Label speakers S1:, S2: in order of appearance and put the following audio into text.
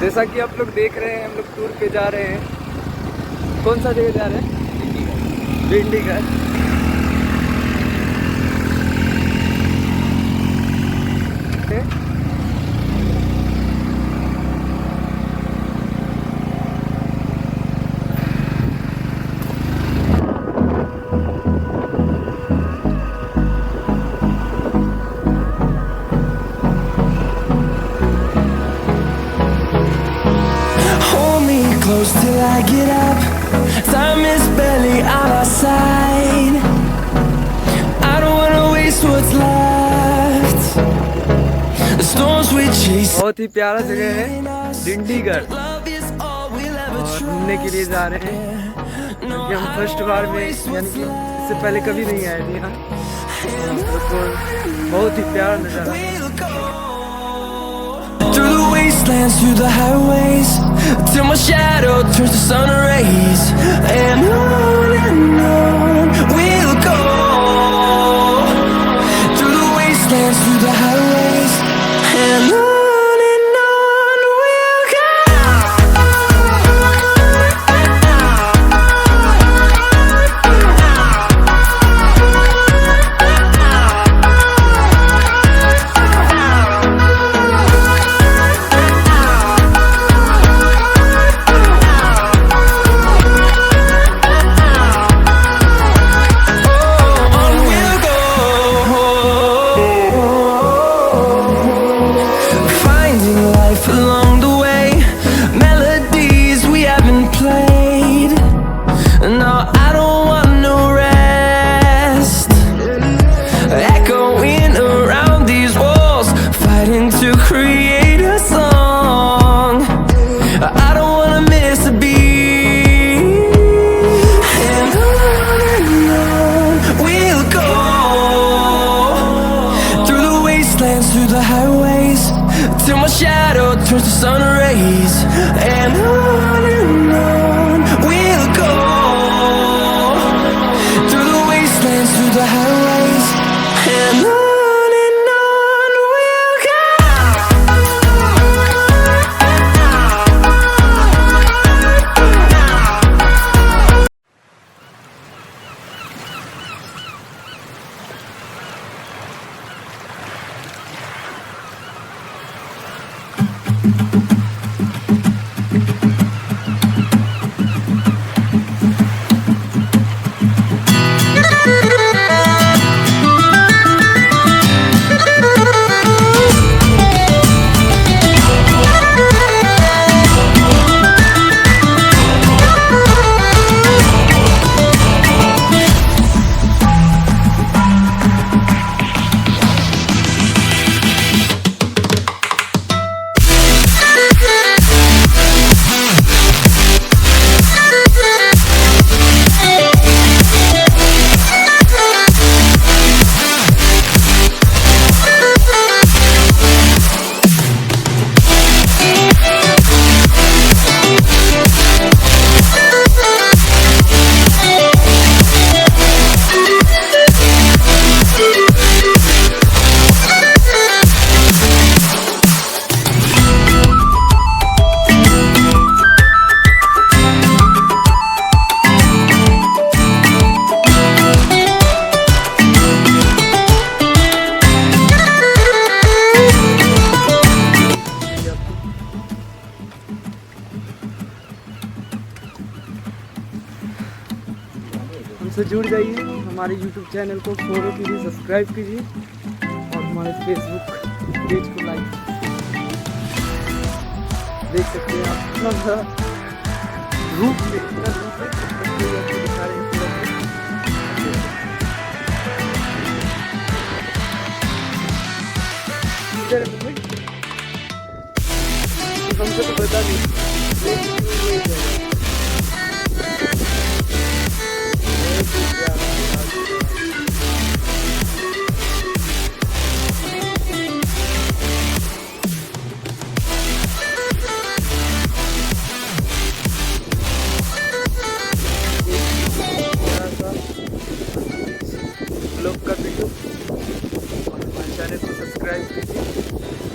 S1: जैसा कि आप लोग देख रहे हैं, हम लोग टूर पे जा रहे हैं। कौन सा जगह जा रहे हैं? डिंडीगढ़।
S2: Close till I get up. Time is barely on our side. I don't wanna waste what's left. The storms we chase.
S1: बहुत ही प्यारा जगह है डिंडीगढ़, और घूमने के लिए जा रहे हैं क्योंकि हम फर्स्ट बार में, यानी कि इससे पहले कभी नहीं आए थे यहाँ। तो बहुत ही प्यारा नज़ारा।
S2: Through the wastelands, through the highways, till my shadow turns to sun rays, and on we'll go. Through the wastelands, through the highways, and on we'll go. Along the way, melodies we haven't played. No, I don't want no rest. Echoing around these walls, fighting to create a song. I don't wanna miss a beat. And on we'll go. Through the wastelands, through the highways, till my shadow turns to sun rays, and on we'll go. Through the wastelands, through the highways, and on we'll go.
S1: हमसे जुड़ जाइए, हमारे YouTube channel को follow कीजिए, subscribe कीजिए और हमारे Facebook page को लाइक। देख सकते हैं आप इतना बड़ा रूप में, इतना रूप में दिखा रहे हैं। हमसे तो बता नहीं। ब्लॉग का वीडियो और हमारे चैनल को सब्सक्राइब कीजिए।